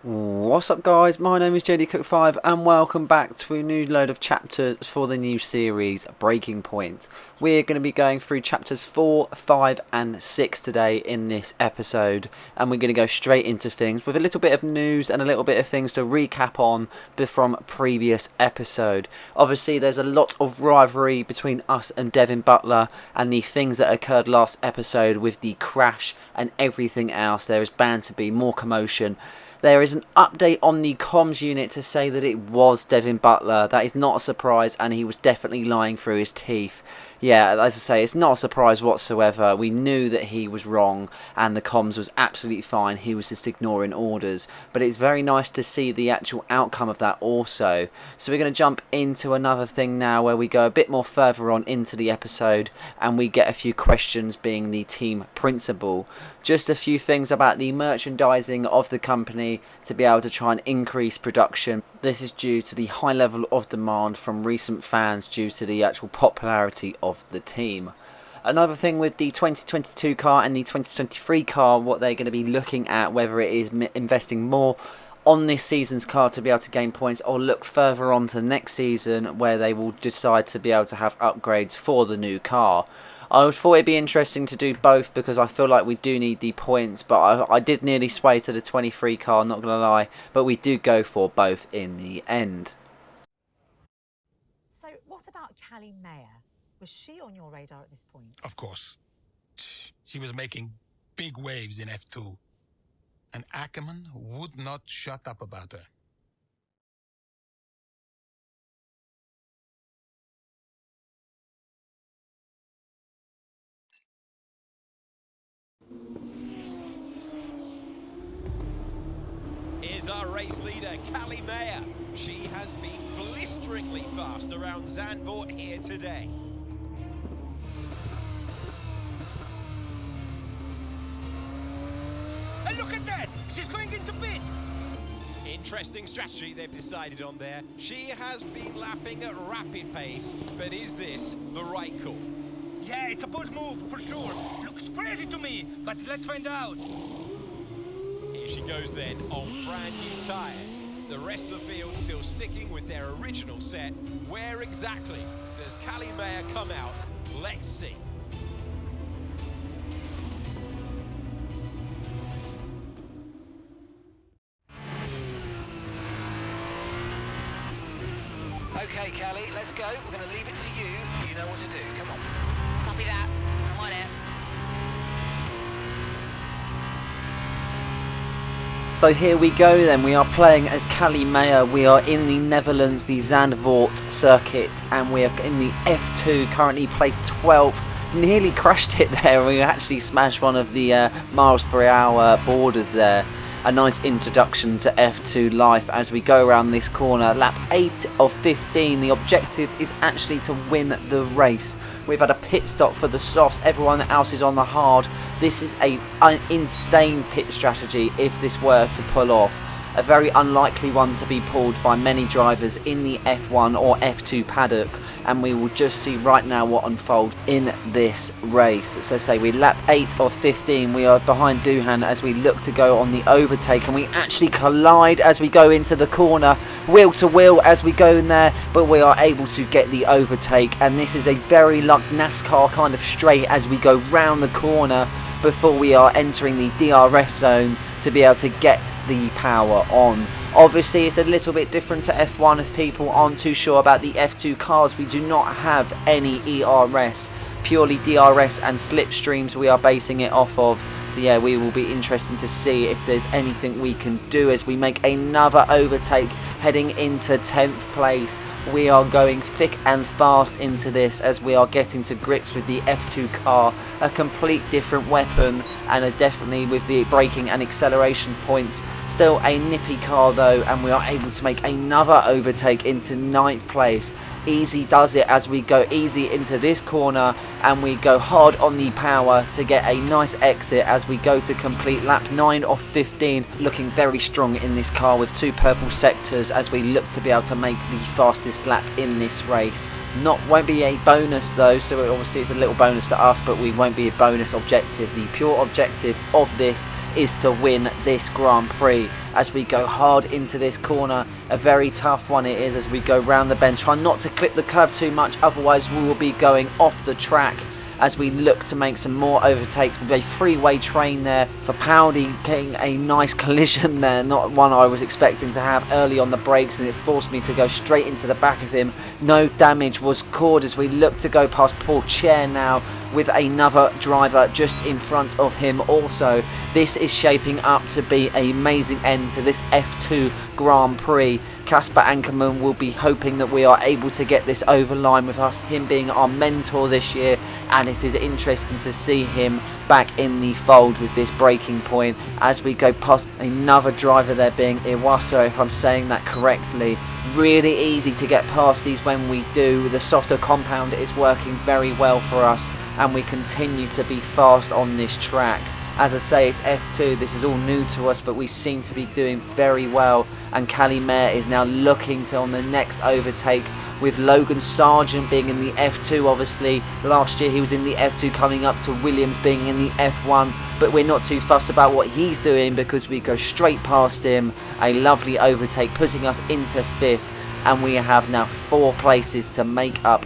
What's up guys, my name is JDCook5 and welcome back to a new load of chapters for the new series Breaking Point. We're going to be going through chapters 4, 5 and 6 today in this episode, and we're going to go straight into things with a little bit of news and a little bit of things to recap on from previous episode. Obviously there's a lot of rivalry between us and Devin Butler and the things that occurred last episode with the crash and everything else. There is bound to be more commotion. There is an update on the comms unit to say that it was Devin Butler. That is not a surprise, and he was definitely lying through his teeth. Yeah, as I say, it's not a surprise whatsoever. We knew that he was wrong and the comms was absolutely fine. He was just ignoring orders. But it's very nice to see the actual outcome of that also. So we're going to jump into another thing now where we go a bit more further on into the episode and we get a few questions being the team principal. Just a few things about the merchandising of the company to be able to try and increase production. This is due to the high level of demand from recent fans due to the actual popularity of the team. Another thing with the 2022 car and the 2023 car, what they're going to be looking at, whether it is investing more on this season's car to be able to gain points or look further on to next season where they will decide to be able to have upgrades for the new car. I thought it'd be interesting to do both because I feel like we do need the points, but I did nearly sway to the 23 car, not going to lie, but we do go for both in the end. So what about Callie Mayer? Was she on your radar at this point? Of course. She was making big waves in F2. And Ackerman would not shut up about her. Here's our race leader, Callie Mayer. She has been blisteringly fast around Zandvoort here today. And look at that! She's going into pit! Interesting strategy they've decided on there. She has been lapping at rapid pace, but is this the right call? Yeah, it's a bold move, for sure. Looks crazy to me, but let's find out. Here she goes then, on brand new tyres. The rest of the field still sticking with their original set. Where exactly does Callie Mayer come out? Let's see. Okay, Callie, let's go. We're going to leave it to you. You know what to do. Come on. Copy that. I'm on it. So here we go then, we are playing as Callie Mayer. We are in the Netherlands, the Zandvoort circuit, and we are in the F2, currently placed 12th. Nearly crushed it there, we actually smashed one of the miles per hour borders there. A nice introduction to F2 life as we go around this corner. Lap 8 of 15, the objective is actually to win the race. We've had a pit stop for the softs, everyone else is on the hard. This is an insane pit strategy if this were to pull off. A very unlikely one to be pulled by many drivers in the F1 or F2 paddock, and we will just see right now what unfolds in this race. So say we lap 8 of 15, we are behind Duhan as we look to go on the overtake, and we actually collide as we go into the corner, wheel to wheel as we go in there, but we are able to get the overtake, and this is a very like NASCAR kind of straight as we go round the corner before we are entering the DRS zone to be able to get the power on. Obviously it's a little bit different to F1 if people aren't too sure about the F2 cars. We do not have any ERS, purely DRS and slipstreams we are basing it off of. So yeah, we will be interesting to see if there's anything we can do as we make another overtake heading into 10th place. We are going thick and fast into this as we are getting to grips with the F2 car, a complete different weapon, and definitely with the braking and acceleration points. Still a nippy car though, and we are able to make another overtake into 9th place. easy does it as we go easy into this corner, and we go hard on the power to get a nice exit as we go to complete lap 9 of 15, looking very strong in this car with 2 purple sectors as we look to be able to make the fastest lap in this race. Won't be a bonus though, so obviously it's a little bonus to us, but we won't be a bonus objective. The pure objective of this is to win this Grand Prix as we go hard into this corner. A very tough one it is as we go round the bend. Try not to clip the curb too much, otherwise we will be going off the track as we look to make some more overtakes with a three-way train there for Powdy, getting a nice collision there, not one I was expecting to have early on the brakes, and it forced me to go straight into the back of him. No damage was caused as we look to go past Paul Chair now with another driver just in front of him also. This is shaping up to be an amazing end to this F2 Grand Prix. Casper Ankerman will be hoping that we are able to get this over line with us, him being our mentor this year, and it is interesting to see him back in the fold with this braking point as we go past another driver there being Iwaso, if I'm saying that correctly. Really easy to get past these when we do. The softer compound is working very well for us and we continue to be fast on this track. As I say, it's F2, this is all new to us, but we seem to be doing very well, and Callie Mayer is now looking to on the next overtake with Logan Sargent being in the F2. Obviously last year he was in the F2, coming up to Williams being in the F1, but we're not too fussed about what he's doing because we go straight past him. A lovely overtake putting us into 5th, and we have now 5 places to make up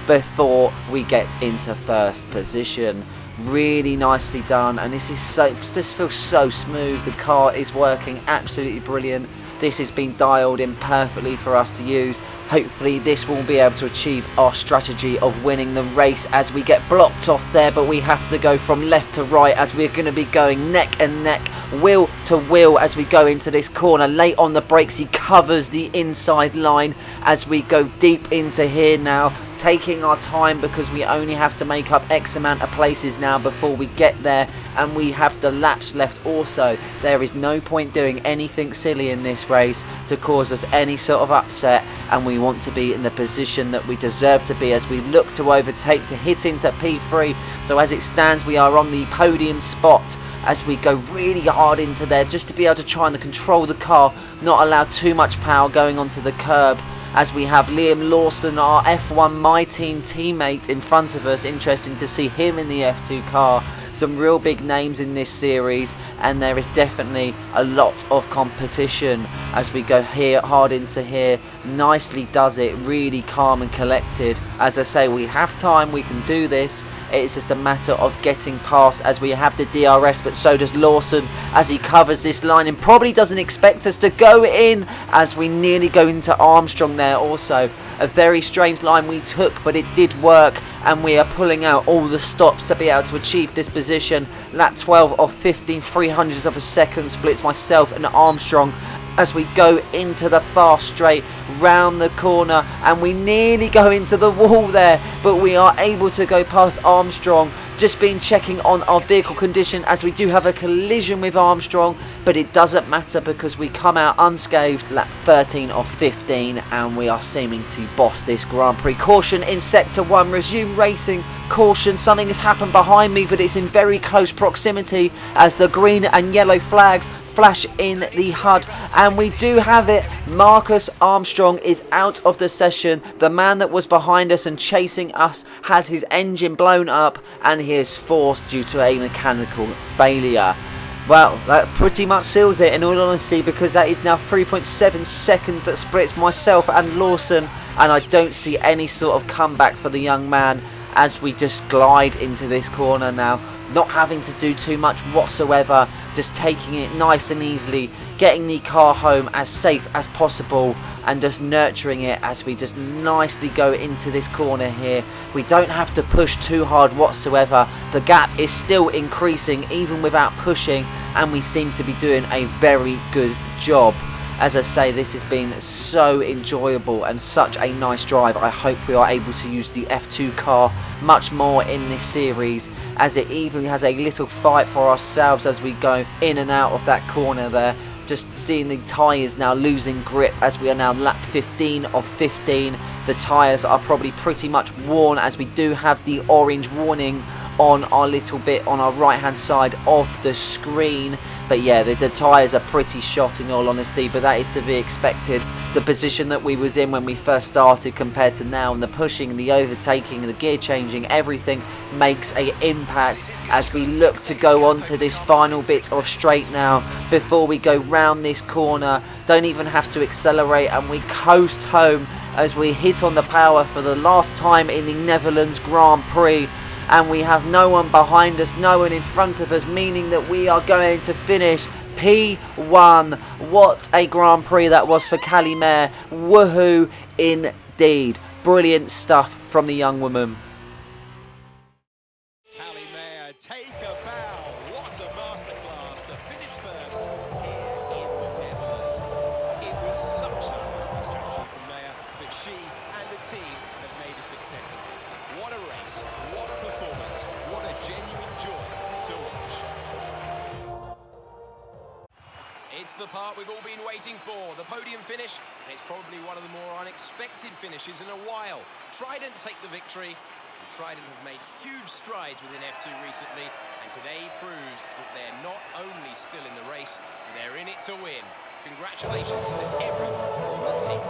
before we get into 1st position. Really nicely done, and this feels so smooth. The car is working absolutely brilliant. This has been dialed in perfectly for us to use. Hopefully this will be able to achieve our strategy of winning the race as we get blocked off there, but we have to go from left to right as we're going to be going neck and neck, wheel to wheel as we go into this corner. Late on the brakes, he covers the inside line as we go deep into here now, taking our time because we only have to make up X amount of places now before we get there, and we have the laps left also. There is no point doing anything silly in this race to cause us any sort of upset, and we want to be in the position that we deserve to be as we look to overtake to hit into P3. So as it stands, we are on the podium spot as we go really hard into there just to be able to try and control the car, not allow too much power going onto the curb, as we have Liam Lawson, our F1 My Team teammate, in front of us. Interesting to see him in the F2 car. Some real big names in this series, and there is definitely a lot of competition as we go here hard into here. Nicely does it, really calm and collected. As I say, we have time, we can do this. It's just a matter of getting past as we have the DRS, but so does Lawson as he covers this line and probably doesn't expect us to go in as we nearly go into Armstrong there also. A very strange line we took, but it did work, and we are pulling out all the stops to be able to achieve this position. Lap 12 of 15, 300ths of a second splits myself and Armstrong as we go into the fast straight round the corner, and we nearly go into the wall there, but we are able to go past Armstrong. Just been checking on our vehicle condition as we do have a collision with Armstrong, but it doesn't matter because we come out unscathed. Lap 13 of 15, and we are seeming to boss this Grand Prix. Caution in sector 1, resume racing. Caution, something has happened behind me, but it's in very close proximity as the green and yellow flags flash in the HUD, and we do have it. Marcus Armstrong is out of the session. The man that was behind us and chasing us has his engine blown up, and he is forced due to a mechanical failure. Well, that pretty much seals it in all honesty, because that is now 3.7 seconds that splits myself and Lawson, and I don't see any sort of comeback for the young man as we just glide into this corner now, not having to do too much whatsoever, just taking it nice and easily, getting the car home as safe as possible, and just nurturing it as we just nicely go into this corner here. We don't have to push too hard whatsoever. The gap is still increasing even without pushing, and we seem to be doing a very good job. As I say, this has been so enjoyable and such a nice drive. I hope we are able to use the F2 car much more in this series, as it even has a little fight for ourselves as we go in and out of that corner there. just seeing the tyres now losing grip as we are now lap 15 of 15. The tyres are probably pretty much worn, as we do have the orange warning on our little bit on our right hand side of the screen. But yeah, the tyres are pretty shot in all honesty, but that is to be expected. The position that we was in when we first started compared to now, and the pushing, the overtaking, the gear changing, everything makes a impact as we look to go on to this final bit of straight now before we go round this corner. Don't even have to accelerate, and we coast home as we hit on the power for the last time in the Netherlands Grand Prix. And we have no one behind us, no one in front of us, meaning that we are going to finish P1. What a Grand Prix that was for Callie Mayer. Woohoo indeed. Brilliant stuff from the young woman. Callie Mayer, take a bow. What a masterclass to finish first here in the Netherlands. It was such a brilliant strategy from Mayer, but she and the team have made a success of it. What a race, what a performance, what a genuine joy to watch. It's the part we've all been waiting for, the podium finish, and it's probably one of the more unexpected finishes in a while. Trident take the victory. Trident have made huge strides within F2 recently, and today proves that they're not only still in the race, they're in it to win. Congratulations to everyone on the team.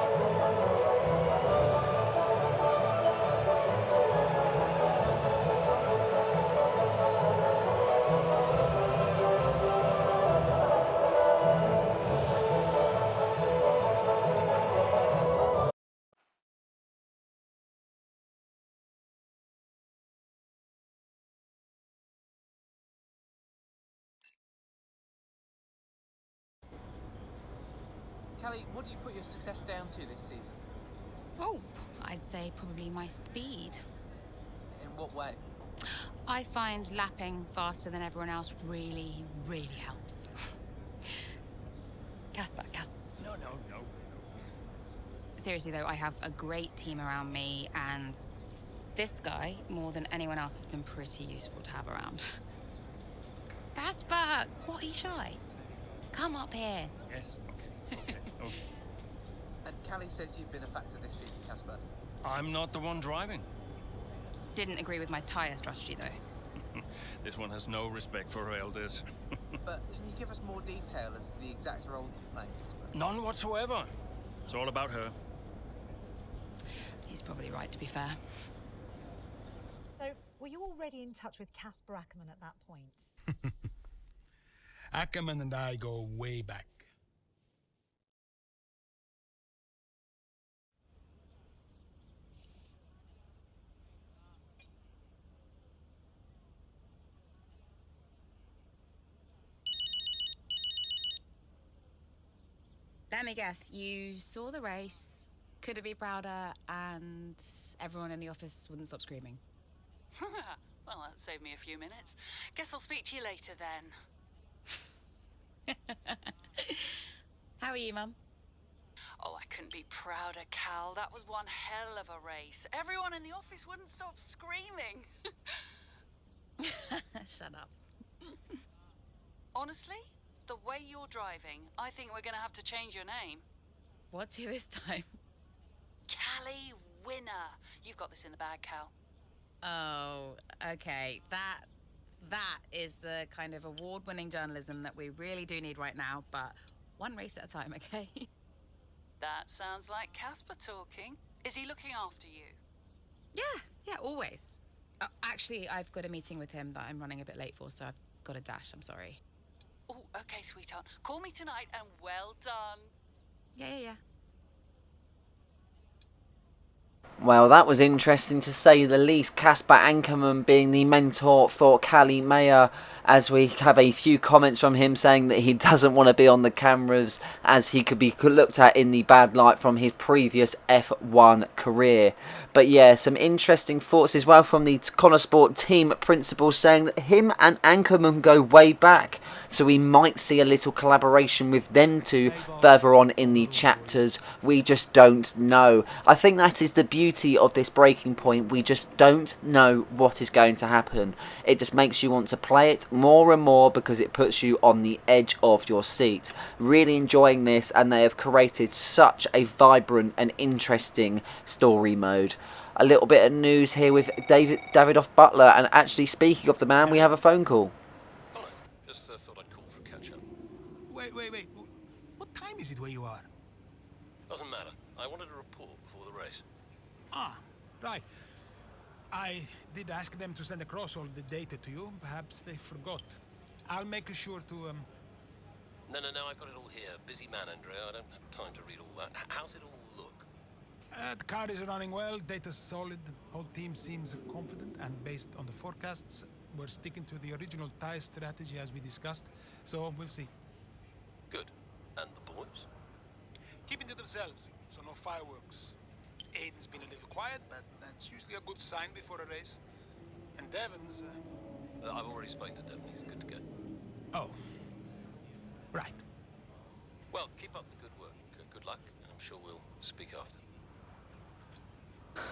Callie, what do you put your success down to this season? Oh, I'd say probably my speed. In what way? I find lapping faster than everyone else really, really helps. Casper. No. Seriously though, I have a great team around me, and this guy, more than anyone else, has been pretty useful to have around. Casper, what are you shy? Come up here. Yes. Okay. And Callie says you've been a factor this season, Casper. I'm not the one driving. Didn't agree with my tyre strategy though. This one has no respect for her elders. But can you give us more detail as to the exact role that you're playing, Casper? None whatsoever. It's all about her. He's probably right, to be fair. So, were you already in touch with Casper Ackerman at that point? Ackerman and I go way back. Let me guess, you saw the race, couldn't be prouder, and everyone in the office wouldn't stop screaming. Well, that saved me a few minutes. Guess I'll speak to you later then. How are you, Mum? Oh, I couldn't be prouder, Cal. That was one hell of a race. Everyone in the office wouldn't stop screaming. Shut up. Honestly, the way you're driving, I think we're going to have to change your name. What's here this time? Callie Winner. You've got this in the bag, Cal. Oh, okay. That is the kind of award-winning journalism that we really do need right now, but one race at a time, okay? That sounds like Casper talking. Is he looking after you? Yeah, always. Actually, I've got a meeting with him that I'm running a bit late for, so I've got a dash. I'm sorry. Oh, okay, sweetheart. Call me tonight and well done. Yeah. Well, that was interesting to say the least. Casper Ankerman being the mentor for Callie Mayer, as we have a few comments from him saying that he doesn't want to be on the cameras as he could be looked at in the bad light from his previous F1 career. But yeah, some interesting thoughts as well from the Konnersport team principal, saying that him and Ankerman go way back, so we might see a little collaboration with them two further on in the chapters. We just don't know. I think that is the beauty of this breaking point. We just don't know what is going to happen. It just makes you want to play it more and more because it puts you on the edge of your seat. Really enjoying this, and they have created such a vibrant and interesting story mode. A little bit of news here with Davidoff Butler, and actually speaking of the man, we have a phone call. Connor, just thought I'd call for a catch-up. Wait. What time is it where you are? Doesn't matter. I wanted a report before the race. Ah, right. I did ask them to send across all the data to you. Perhaps they forgot. I'll make sure to, No, I've got it all here. Busy man, Andrea. I don't have time to read all that. How's it all look? The car is running well, data's solid, whole team seems confident, and based on the forecasts, we're sticking to the original tyre strategy as we discussed, so we'll see. Good. And the boys? Keeping to themselves, so no fireworks. Aiden's been a little quiet, but that's usually a good sign before a race. And Devon's... I've already spoken to Devon. He's good to go. Oh. Right. Well, keep up the good work. Good luck. I'm sure we'll speak after.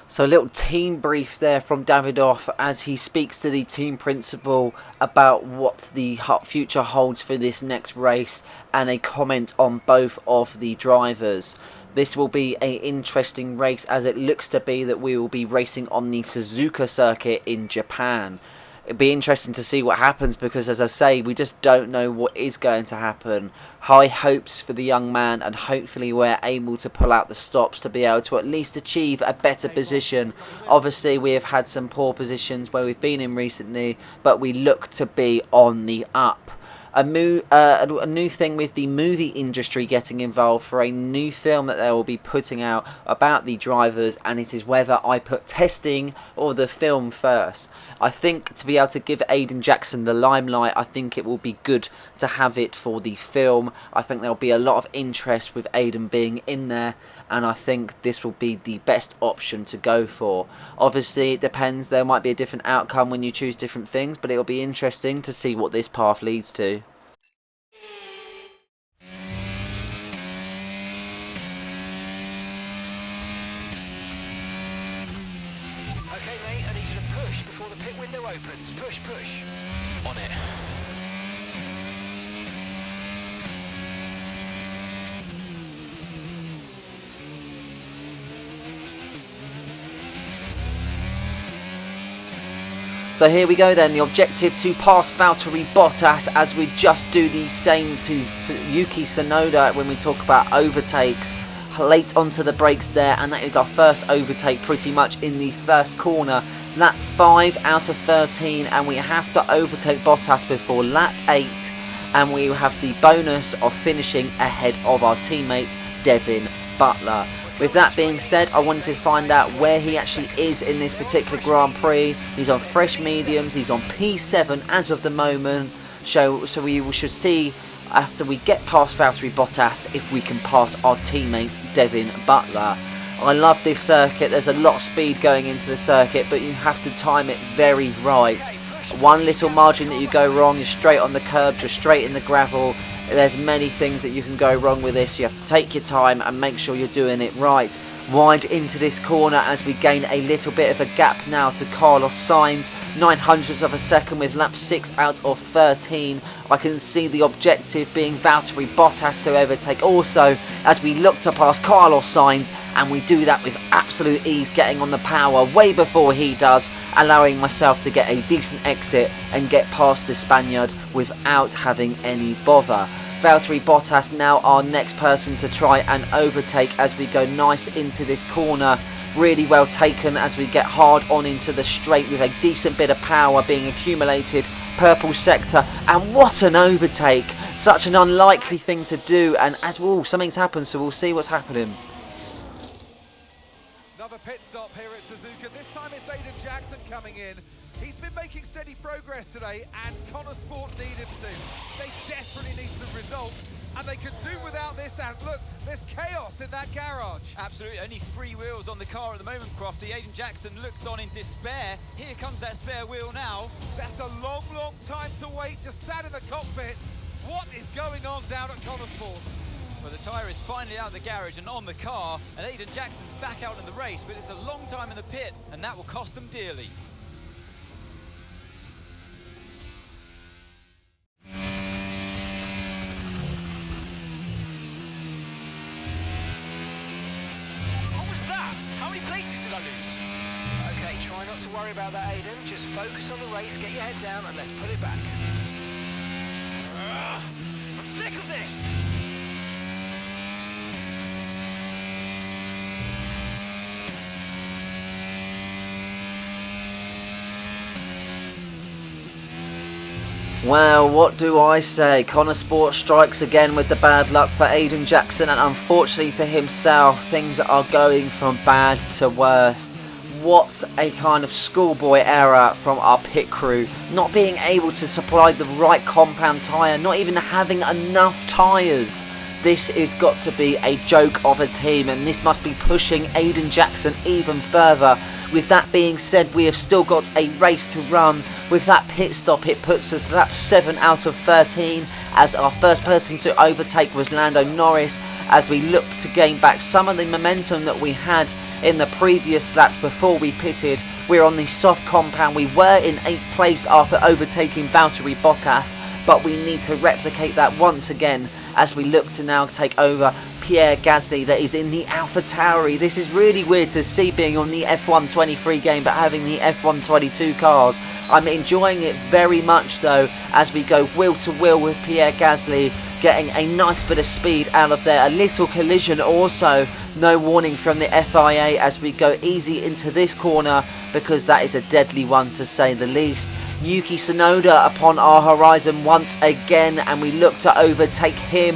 So a little team brief there from Davidoff as he speaks to the team principal about what the future holds for this next race, and a comment on both of the drivers. This will be an interesting race, as it looks to be that we will be racing on the Suzuka circuit in Japan. It'd be interesting to see what happens, because as I say, we just don't know what is going to happen. High hopes for the young man, and hopefully we're able to pull out the stops to be able to at least achieve a better position. Obviously we have had some poor positions where we've been in recently, but we look to be on the up. A new thing with the movie industry getting involved for a new film that they will be putting out about the drivers, and it is whether I put testing or the film first. I think to be able to give Aiden Jackson the limelight, I think it will be good to have it for the film. I think there will be a lot of interest with Aiden being in there, and I think this will be the best option to go for. Obviously it depends, there might be a different outcome when you choose different things, but it will be interesting to see what this path leads to. Okay, mate, I need you to push before the pit window opens. Push. On it. So here we go then, the objective to pass Valtteri Bottas, as we just do the same to Yuki Tsunoda when we talk about overtakes. Late onto the brakes there, and that is our first overtake pretty much in the first corner. Lap 5 out of 13, and we have to overtake Bottas before lap 8, and we have the bonus of finishing ahead of our teammate Devin Butler. With that being said, I wanted to find out where he actually is in this particular Grand Prix. He's on fresh mediums, he's on P7 as of the moment, so we should see after we get past Valtteri Bottas if we can pass our teammate Devin Butler. I love this circuit, there's a lot of speed going into the circuit, but you have to time it very right. One little margin that you go wrong, you're straight on the curbs, you're straight in the gravel. There's many things that you can go wrong with this. You have to take your time and make sure you're doing it right. Wide into this corner as we gain a little bit of a gap now to Carlos Sainz. 900ths of a second with lap 6 out of 13. I can see the objective being Valtteri Bottas to overtake also, as we look to pass Carlos Sainz, and we do that with absolute ease, getting on the power way before he does, allowing myself to get a decent exit and get past the Spaniard without having any bother. Valtteri Bottas now our next person to try and overtake as we go nice into this corner. Really well taken as we get hard on into the straight with a decent bit of power being accumulated. Purple sector, and what an overtake! Such an unlikely thing to do, and as something's happened, so we'll see what's happening. Another pit stop here at Suzuka. This time it's Aiden Jackson coming in. He's been making steady progress today, and Konnersport need him to. They desperately need some results, and they could do without this. And look, there's chaos in that garage. Absolutely, only 3 wheels on the car at the moment, Crofty. Aiden Jackson looks on in despair. Here comes that spare wheel now. That's a long, long time to wait, just sat in the cockpit. What is going on down at Konnersport? Well, the tyre is finally out of the garage and on the car, and Aiden Jackson's back out in the race, but it's a long time in the pit, and that will cost them dearly. What was that? How many places did I lose? Okay, try not to worry about that, Aiden. Just focus on the race, get your head down, and let's put it back. I'm sick of this! Well, what do I say? Konnersport strikes again with the bad luck for Aiden Jackson, and unfortunately for himself, things are going from bad to worst. What a kind of schoolboy error from our pit crew, not being able to supply the right compound tyre, not even having enough tyres. This has got to be a joke of a team, and this must be pushing Aiden Jackson even further. With that being said, we have still got a race to run. With that pit stop, it puts us lap 7 out of 13, as our first person to overtake was Lando Norris, as we look to gain back some of the momentum that we had in the previous lap before we pitted. We're on the soft compound. We were in 8th place after overtaking Valtteri Bottas, but we need to replicate that once again as we look to now take over Pierre Gasly that is in the AlphaTauri. This is really weird to see, being on the F1 23 game but having the F1 22 cars. I'm enjoying it very much though, as we go wheel to wheel with Pierre Gasly, getting a nice bit of speed out of there. A little collision also, no warning from the FIA as we go easy into this corner, because that is a deadly one to say the least. Yuki Tsunoda upon our horizon once again, and we look to overtake him.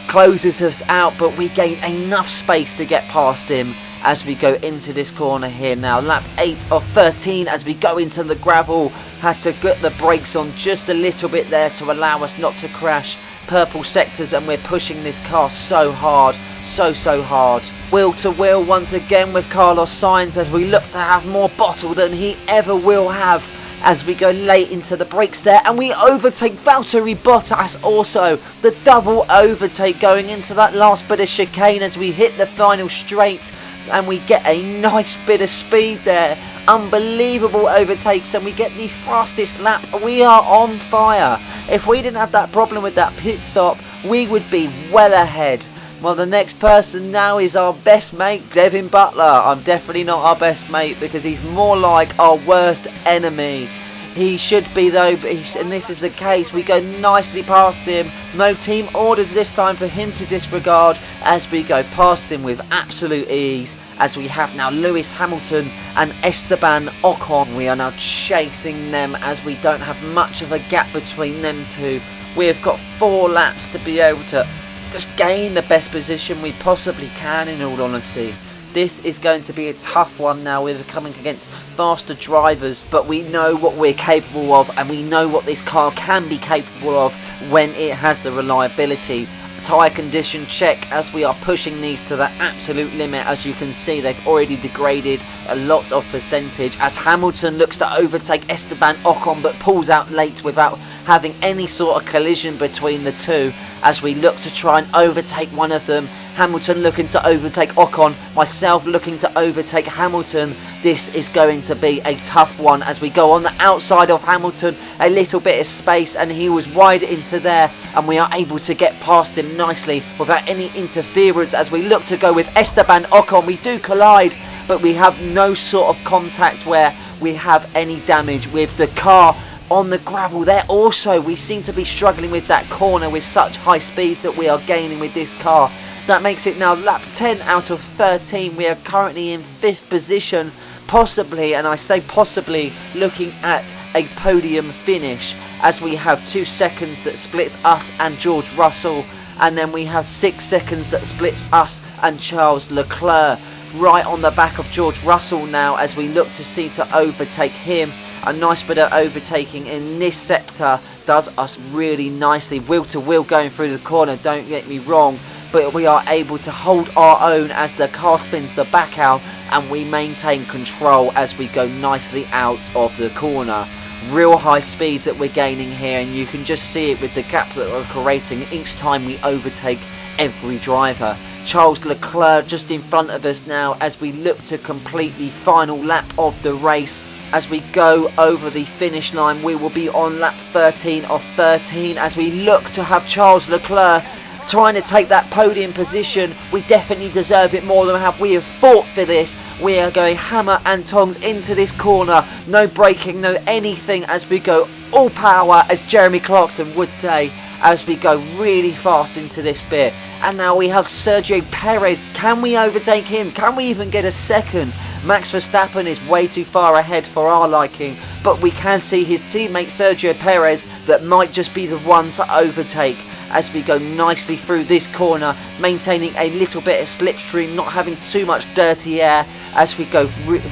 Closes us out, but we gain enough space to get past him as we go into this corner here now. Lap 8 of 13 as we go into the gravel. Had to get the brakes on just a little bit there to allow us not to crash purple sectors, and we're pushing this car so hard, so hard. Wheel to wheel once again with Carlos Sainz as we look to have more bottle than he ever will have, as we go late into the brakes there, and we overtake Valtteri Bottas also. The double overtake going into that last bit of chicane as we hit the final straight, and we get a nice bit of speed there. Unbelievable overtakes, and we get the fastest lap. We are on fire. If we didn't have that problem with that pit stop, we would be well ahead. Well, the next person now is our best mate, Devin Butler. I'm definitely not our best mate, because he's more like our worst enemy. He should be though, but and this is the case. We go nicely past him. No team orders this time for him to disregard, as we go past him with absolute ease, as we have now Lewis Hamilton and Esteban Ocon. We are now chasing them, as we don't have much of a gap between them two. We've got 4 laps to be able to just gain the best position we possibly can, in all honesty. This is going to be a tough one now. We're coming against faster drivers, but we know what we're capable of, and we know what this car can be capable of when it has the reliability. Tyre condition check as we are pushing these to the absolute limit. As you can see, they've already degraded a lot of percentage, as Hamilton looks to overtake Esteban Ocon but pulls out late without having any sort of collision between the two, as we look to try and overtake one of them. Hamilton looking to overtake Ocon, myself looking to overtake Hamilton. This is going to be a tough one as we go on the outside of Hamilton. A little bit of space, and he was wide into there, and we are able to get past him nicely without any interference. As we look to go with Esteban Ocon, we do collide, but we have no sort of contact where we have any damage with the car on the gravel there. Also, we seem to be struggling with that corner with such high speeds that we are gaining with this car. That makes it now lap 10 out of 13. We are currently in 5th position, possibly, and I say possibly, looking at a podium finish, as we have 2 seconds that splits us and George Russell, and then we have 6 seconds that splits us and Charles Leclerc, right on the back of George Russell now, as we look to see to overtake him. A nice bit of overtaking in this sector does us really nicely. Wheel to wheel going through the corner, don't get me wrong, but we are able to hold our own as the car spins the back out, and we maintain control as we go nicely out of the corner. Real high speeds that we're gaining here, and you can just see it with the gap that we're creating each time we overtake every driver. Charles Leclerc just in front of us now as we look to complete the final lap of the race. As we go over the finish line, we will be on lap 13 of 13 as we look to have Charles Leclerc trying to take that podium position. We definitely deserve it more than we have fought for this. We are going hammer and tongs into this corner. No braking, no anything as we go all power, as Jeremy Clarkson would say, as we go really fast into this bit. And now we have Sergio Perez. Can we overtake him? Can we even get a second? Max Verstappen is way too far ahead for our liking, but we can see his teammate Sergio Perez that might just be the one to overtake as we go nicely through this corner, maintaining a little bit of slipstream, not having too much dirty air as we go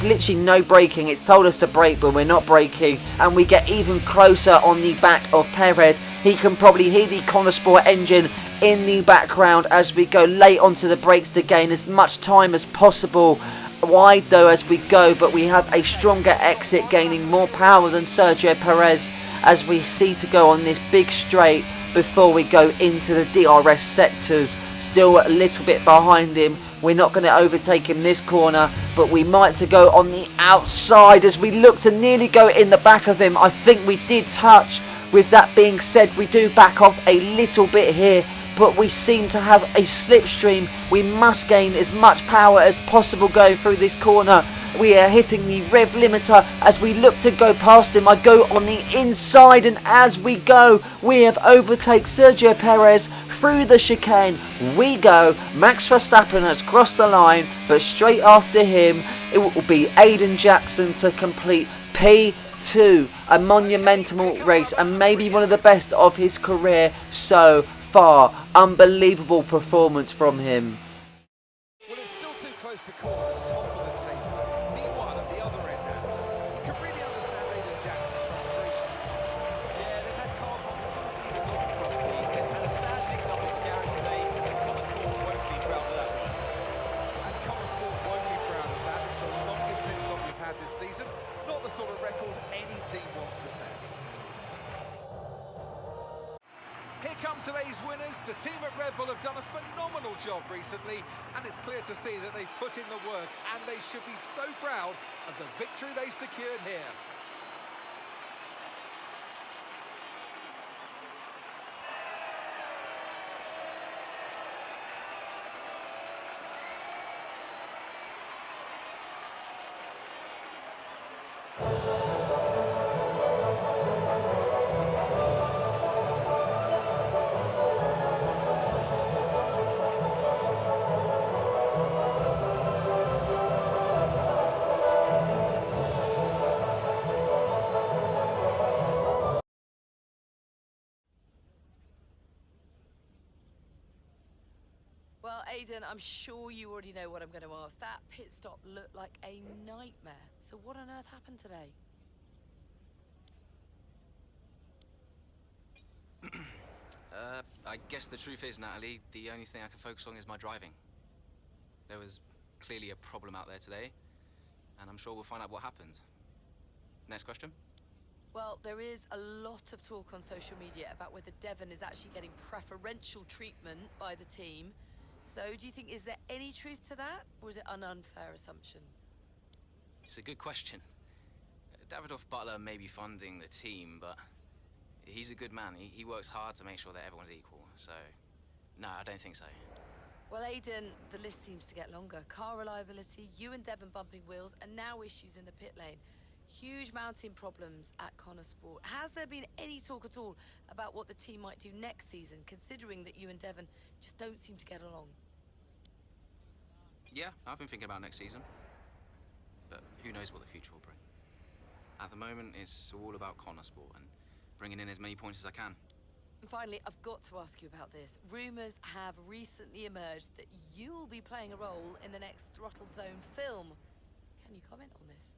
literally no braking. It's told us to brake, but we're not braking, and we get even closer on the back of Perez. He can probably hear the Konnersport engine in the background as we go late onto the brakes to gain as much time as possible. Wide though as we go, but we have a stronger exit, gaining more power than Sergio Perez as we see to go on this big straight before we go into the DRS sectors. Still a little bit behind him. We're not going to overtake him this corner, but we might to go on the outside as we look to nearly go in the back of him. I think we did touch. With that being said, we do back off a little bit here, but we seem to have a slipstream. We must gain as much power as possible going through this corner. We are hitting the rev limiter as we look to go past him. I go on the inside, and as we go, we have overtaken Sergio Perez through the chicane. We go. Max Verstappen has crossed the line, but straight after him, it will be Aiden Jackson to complete P2. A monumental race and maybe one of the best of his career so far. Unbelievable performance from him. Well, it's still too close to call at the top of the table. Meanwhile, at the other end, you can really understand Aiden Jackson's frustrations. Yeah, they've had car problems all season long, probably. They've had a bad mix-up in garage today. Konnersport won't be proud of that one. And Konnersport won't be proud of that. It's the longest pit stop we've had this season. Not the sort of record any team wants to set. Here come today's winners. The team at Red Bull have done a phenomenal job recently, and it's clear to see that they've put in the work, and they should be so proud of the victory they've secured here. Well, Aiden, I'm sure you already know what I'm going to ask. That pit stop looked like a nightmare. So what on earth happened today? I guess the truth is, Natalie, the only thing I can focus on is my driving. There was clearly a problem out there today, and I'm sure we'll find out what happened. Next question? Well, there is a lot of talk on social media about whether Devon is actually getting preferential treatment by the team. So do you think, is there any truth to that, or is it an unfair assumption? It's a good question. Davidoff Butler may be funding the team, but he's a good man. He works hard to make sure that everyone's equal. So, no, I don't think so. Well, Aiden, the list seems to get longer. Car reliability, you and Devon bumping wheels, and now issues in the pit lane. Huge mounting problems at Konnersport. Has there been any talk at all about what the team might do next season, considering that you and Devon just don't seem to get along? Yeah, I've been thinking about next season. But who knows what the future will bring. At the moment, it's all about Konnersport and bringing in as many points as I can. And finally, I've got to ask you about this. Rumours have recently emerged that you'll be playing a role in the next Throttle Zone film. Can you comment on this?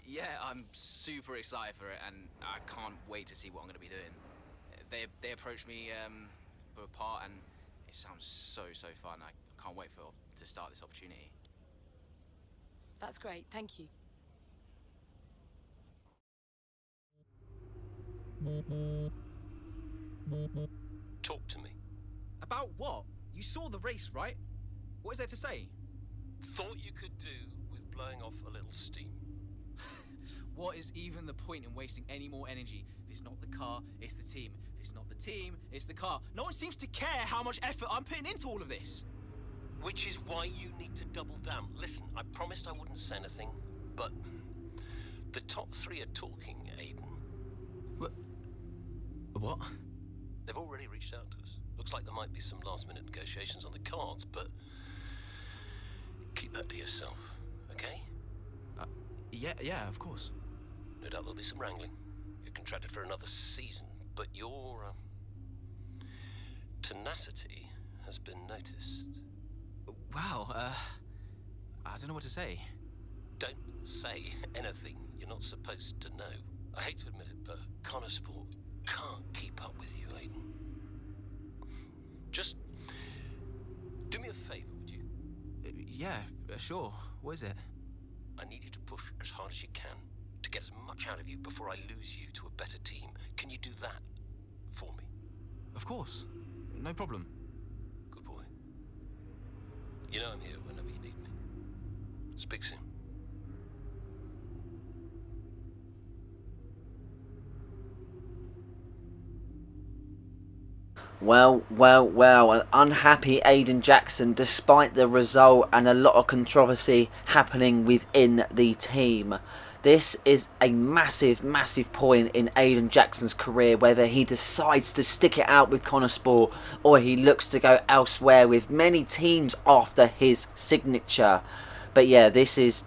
Yeah, I'm super excited for it, and I can't wait to see what I'm going to be doing. They approached me for a part, and it sounds so fun. I can't wait to start this opportunity. That's great, thank you. Talk to me. About what? You saw the race, right? What is there to say? Thought you could do with blowing off a little steam. What is even the point in wasting any more energy? If it's not the car, it's the team. If it's not the team, it's the car. No one seems to care how much effort I'm putting into all of this. Which is why you need to double down. Listen, I promised I wouldn't say anything, but the top 3 are talking, Aiden. What? They've already reached out to us. Looks like there might be some last-minute negotiations on the cards, but keep that to yourself, okay? Yeah, of course. No doubt there'll be some wrangling. You're contracted for another season, but your tenacity has been noticed. Wow, I don't know what to say. Don't say anything you're not supposed to know. I hate to admit it, but Konnersport can't keep up with you, Aiden. Just do me a favor, would you? Yeah, sure. What is it? I need you to push as hard as you can to get as much out of you before I lose you to a better team. Can you do that for me? Of course. No problem. Good boy. You know I'm here whenever you need me. Speak soon. Well, an unhappy Aiden Jackson despite the result and a lot of controversy happening within the team. This is a massive point in Aiden Jackson's career, whether he decides to stick it out with Konnersport or he looks to go elsewhere, with many teams after his signature. But yeah, this is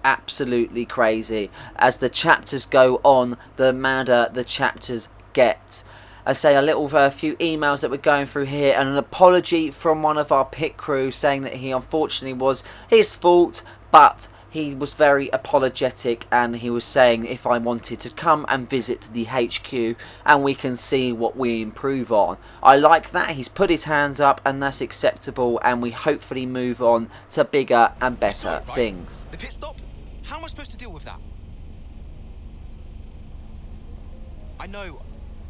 absolutely crazy. As the chapters go on, the madder the chapters get. I say a few emails that we're going through here, and an apology from one of our pit crew saying that he unfortunately was his fault, but he was very apologetic and he was saying if I wanted to come and visit the HQ and we can see what we improve on. I like that. He's put his hands up and that's acceptable, and we hopefully move on to bigger and better things. The pit stop? How am I supposed to deal with that? I know.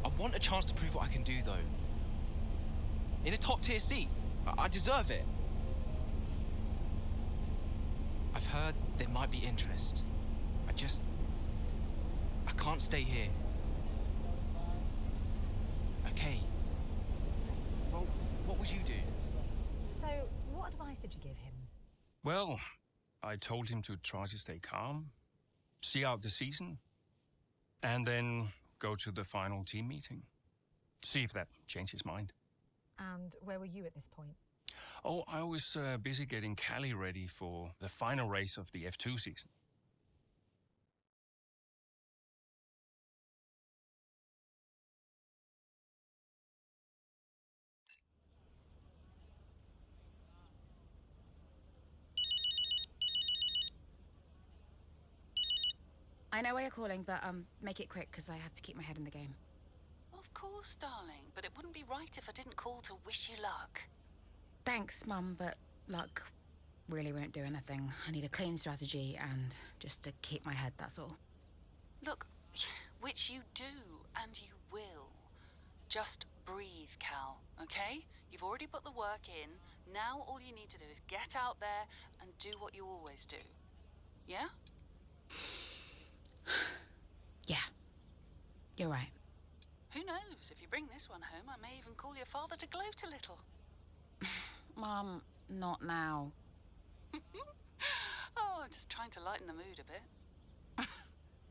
I want a chance to prove what I can do, though. In a top-tier seat. I deserve it. I've heard there might be interest. I can't stay here. Okay. Well, what would you do? So, what advice did you give him? Well, I told him to try to stay calm, see out the season, and then go to the final team meeting. See if that changed his mind. And where were you at this point? Oh, I was busy getting Callie ready for the final race of the F2 season. I know why you're calling, but make it quick because I have to keep my head in the game. Of course, darling, but it wouldn't be right if I didn't call to wish you luck. Thanks, Mum, but luck really won't do anything. I need a clean strategy and just to keep my head, that's all. Look, which you do, and you will. Just breathe, Cal, okay? You've already put the work in. Now all you need to do is get out there and do what you always do. Yeah? Yeah, you're right. Who knows? If you bring this one home, I may even call your father to gloat a little. Mum, not now. Oh, I'm just trying to lighten the mood a bit.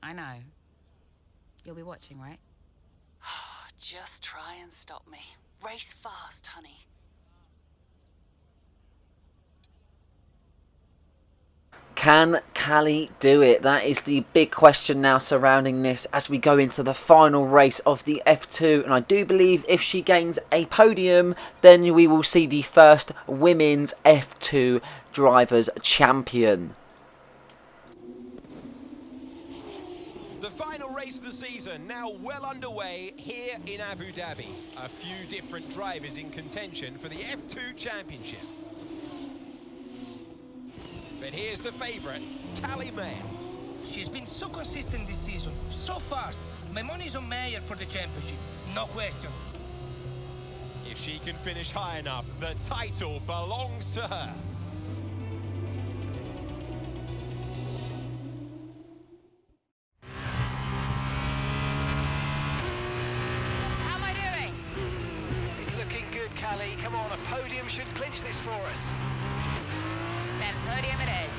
I know. You'll be watching, right? Just try and stop me. Race fast, honey. Can Callie do it? That is the big question now surrounding this as we go into the final race of the F2. And I do believe if she gains a podium, then we will see the first women's F2 drivers champion. The final race of the season now well underway here in Abu Dhabi. A few different drivers in contention for the F2 Championship. But here's the favourite, Callie Mayer. She's been so consistent this season, so fast. My money's on Mayer for the championship, no question. If she can finish high enough, the title belongs to her. How am I doing? It's looking good, Callie. Come on, a podium should clinch this for us. Then podium it is.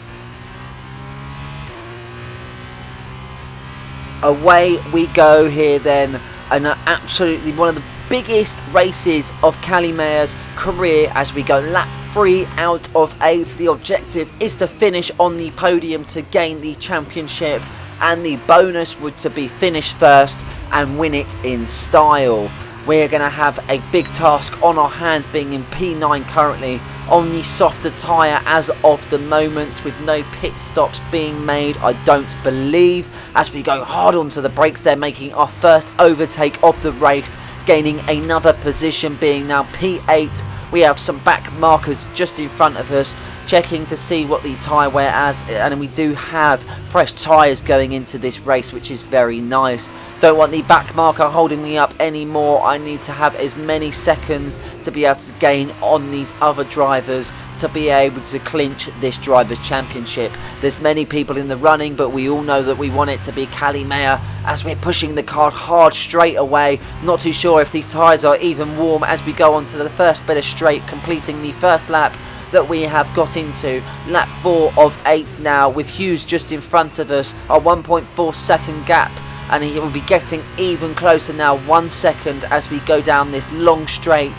Away we go here then, and absolutely one of the biggest races of Callie Mayer's career as we go lap 3 out of 8. The objective is to finish on the podium to gain the championship, and the bonus would to be finish first and win it in style. We're going to have a big task on our hands, being in P9 currently on the softer tyre as of the moment, with no pit stops being made, I don't believe, as we go hard onto the brakes there, making our first overtake of the race, gaining another position, being now P8. We have some back markers just in front of us, checking to see what the tyre wear as, and we do have fresh tyres going into this race, which is very nice. Don't want the back marker holding me up anymore. I need to have as many seconds to be able to gain on these other drivers to be able to clinch this Drivers' Championship. There's many people in the running, but we all know that we want it to be Callie Mayer as we're pushing the car hard straight away. Not too sure if these tyres are even warm as we go on to the first bit of straight, completing the first lap that we have got into. Lap 4 of 8 now, with Hughes just in front of us, a 1.4 second gap, and he will be getting even closer now, 1 second as we go down this long straight,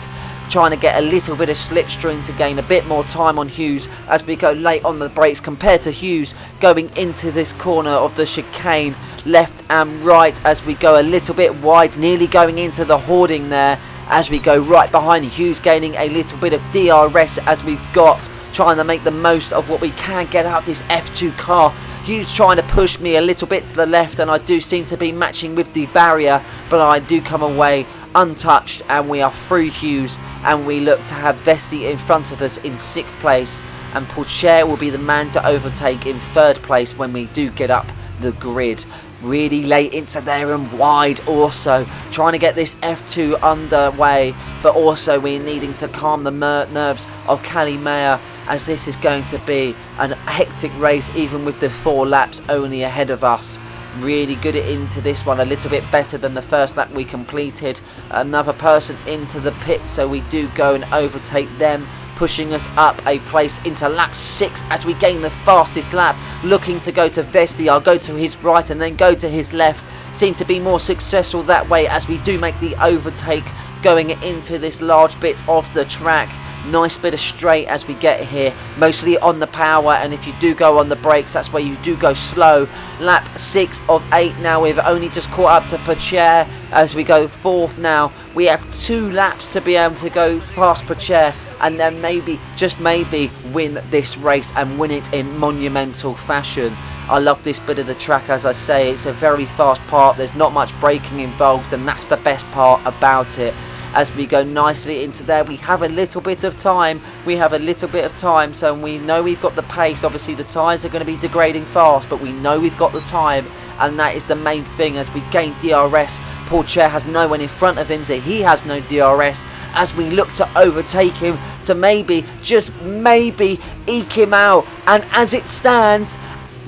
trying to get a little bit of slipstream to gain a bit more time on Hughes as we go late on the brakes compared to Hughes going into this corner of the chicane, left and right as we go a little bit wide, nearly going into the hoarding there as we go right behind Hughes, gaining a little bit of DRS as we've got, trying to make the most of what we can get out of this F2 car. Hughes trying to push me a little bit to the left, and I do seem to be matching with the barrier, but I do come away untouched, and we are through Hughes, and we look to have Vesti in front of us in 6th place, and Pourchaire will be the man to overtake in 3rd place when we do get up the grid. Really late into there and wide also, trying to get this F2 underway, but also we're needing to calm the nerves of Callie Mayer, as this is going to be an hectic race even with the 4 laps only ahead of us. Really good into this one, a little bit better than the first lap we completed. Another person into the pit, so we do go and overtake them, pushing us up a place into lap 6 as we gain the fastest lap, looking to go to Vesti. I'll go to his right and then go to his left. Seem to be more successful that way as we do make the overtake going into this large bit of the track. Nice bit of straight as we get here, mostly on the power, and if you do go on the brakes, that's where you do go slow. Lap 6 of 8 now, we've only just caught up to Pourchaire as we go 4th now. We have 2 laps to be able to go past Pourchaire and then maybe, just maybe, win this race and win it in monumental fashion. I love this bit of the track, as I say, it's a very fast part, there's not much braking involved, and that's the best part about it. As we go nicely into there, we have a little bit of time, so we know we've got the pace. Obviously the tyres are going to be degrading fast, but we know we've got the time, and that is the main thing. As we gain DRS, Pourchaire has no one in front of him, so he has no DRS, as we look to overtake him, to maybe, just maybe, eke him out. And as it stands,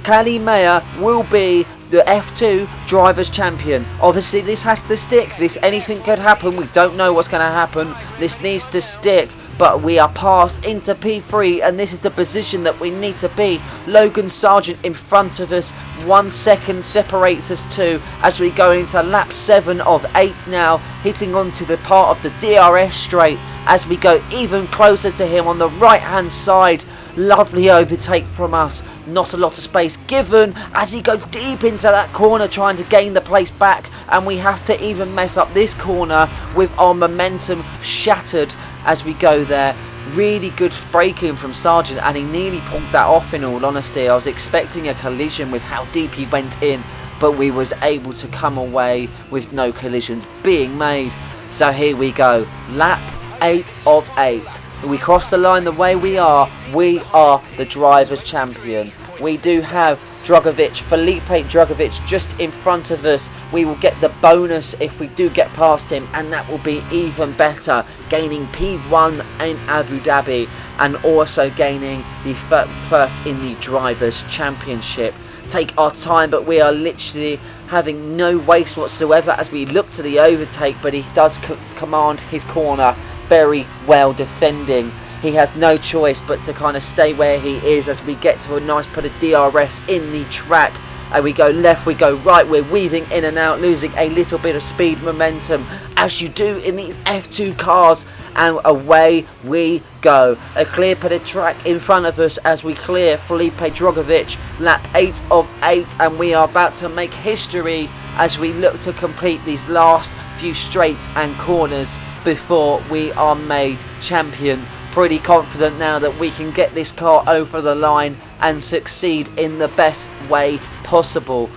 Callie Mayer will be the F2 Drivers' Champion. Obviously this has to stick, anything could happen, we don't know what's going to happen, this needs to stick, but we are passed into P3, and this is the position that we need to be. Logan Sargent in front of us, 1 second separates us too, as we go into lap 7 of 8 now, hitting onto the part of the DRS straight, as we go even closer to him on the right hand side. Lovely overtake from us, not a lot of space given as he goes deep into that corner trying to gain the place back, and we have to even mess up this corner with our momentum shattered as we go there. Really good braking from Sargent, and he nearly pulled that off. In all honesty, I was expecting a collision with how deep he went in, but we was able to come away with no collisions being made. So here we go, lap 8 of 8. We cross the line the way we are the Drivers' Champion. We do have Felipe Drugovich just in front of us. We will get the bonus if we do get past him, and that will be even better, gaining P1 in Abu Dhabi and also gaining the first in the Drivers' Championship. Take our time, but we are literally having no waste whatsoever as we look to the overtake, but he does command his corner very well, defending. He has no choice but to kind of stay where he is as we get to a nice put of DRS in the track. And we go left, we go right, we're weaving in and out, losing a little bit of speed momentum, as you do in these F2 cars, and away we go. A clear pit of track in front of us as we clear Felipe Drugovich, lap 8 of 8, and we are about to make history as we look to complete these last few straights and corners before we are made champion. Pretty confident now that we can get this car over the line and succeed in the best way possible.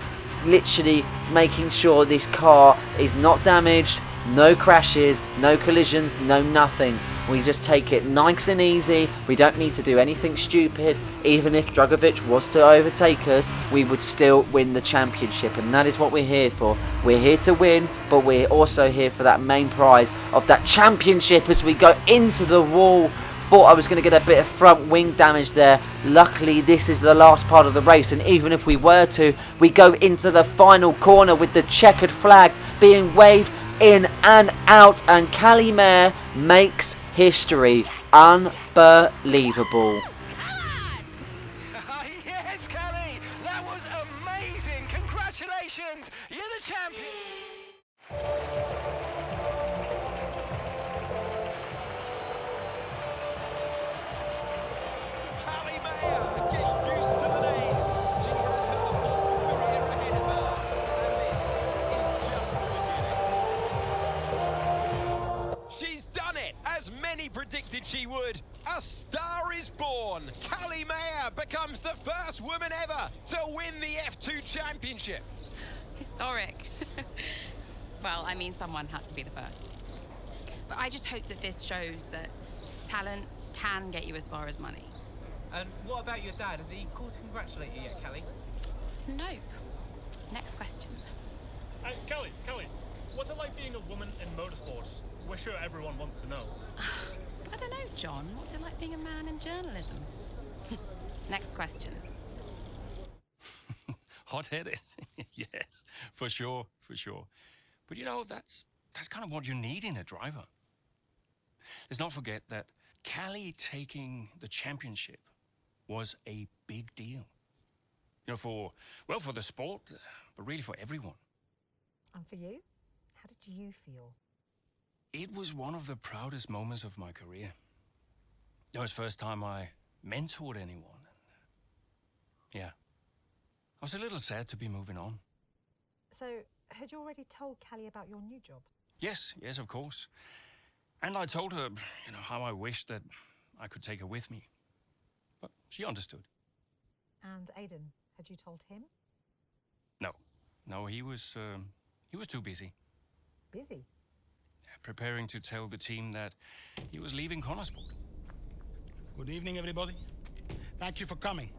Literally making sure this car is not damaged, no crashes, no collisions, no nothing. We just take it nice and easy. We don't need to do anything stupid. Even if Drugovich was to overtake us, we would still win the championship, and that is what we're here for. We're here to win, but we're also here for that main prize of that championship as we go into the wall. Thought I was going to get a bit of front wing damage there. Luckily, this is the last part of the race, and even if we were to, we go into the final corner with the checkered flag being waved in and out, and Callie Mayer makes history. Unbelievable. Yes, Callie! That was amazing! Congratulations! You're the champion! Callie Mayer, get used to the name. She has her whole career ahead of her, and this is just the beginning. She's done it, as many predicted she would. A star is born. Callie Mayer becomes the first woman ever to win the F2 championship. Historic. Well, I mean, someone had to be the first. But I just hope that this shows that talent can get you as far as money. And what about your dad? Has he called to congratulate you yet, Callie? Nope. Next question. Kelly, what's it like being a woman in motorsports? We're sure everyone wants to know. I don't know, John. What's it like being a man in journalism? Next question. Hot-headed, yes, for sure. But you know, that's kind of what you need in a driver. Let's not forget that Callie taking the championship was a big deal. You know, for the sport, but really for everyone. And for you? How did you feel? It was one of the proudest moments of my career. It was the first time I mentored anyone. Yeah. I was a little sad to be moving on. So, had you already told Callie about your new job? Yes, of course. And I told her, you know, how I wished that I could take her with me. But she understood. And Aidan, had you told him? No, he was too busy. Busy? Preparing to tell the team that he was leaving Konnersport. Good evening, everybody. Thank you for coming.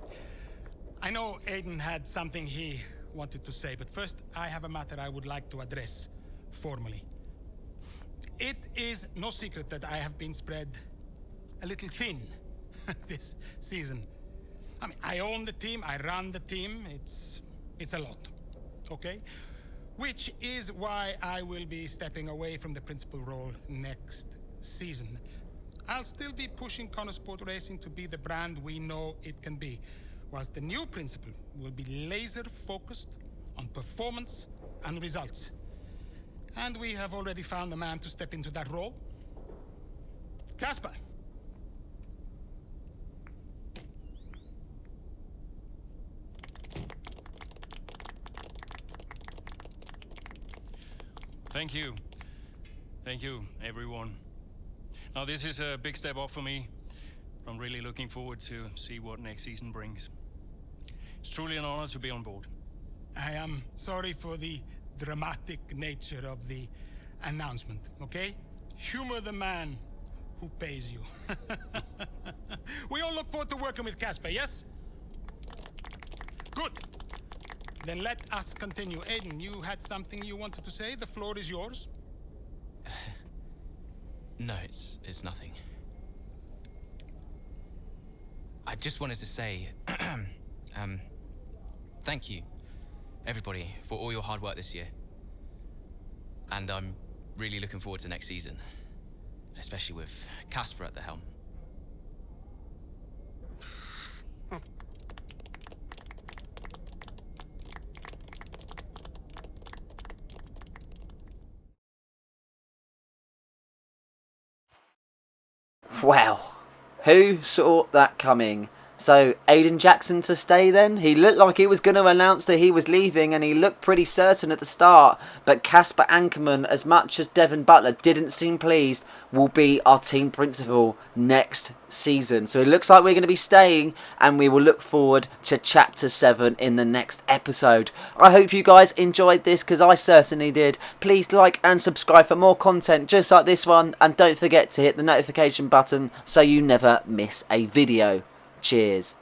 I know Aidan had something he wanted to say, but first I have a matter I would like to address formally. It is no secret that I have been spread a little thin this season. I mean, I own the team, I run the team, it's a lot, okay? Which is why I will be stepping away from the principal role next season. I'll still be pushing Konnersport Racing to be the brand we know it can be, whilst the new principal will be laser focused on performance and results. And we have already found the man to step into that role. Casper. Thank you. Thank you, everyone. Now, this is a big step up for me. I'm really looking forward to see what next season brings. It's truly an honor to be on board. I am sorry for the dramatic nature of the announcement, okay? Humor the man who pays you. We all look forward to working with Casper, yes? Good. Then let us continue. Aiden, you had something you wanted to say? The floor is yours. No, it's nothing. I just wanted to say, thank you, everybody, for all your hard work this year. And I'm really looking forward to next season, especially with Casper at the helm. Well, who saw that coming? So, Aiden Jackson to stay then? He looked like he was going to announce that he was leaving, and he looked pretty certain at the start. But Casper Ankerman, as much as Devon Butler didn't seem pleased, will be our team principal next season. So it looks like we're going to be staying, and we will look forward to Chapter 7 in the next episode. I hope you guys enjoyed this, because I certainly did. Please like and subscribe for more content just like this one, and don't forget to hit the notification button so you never miss a video. Cheers.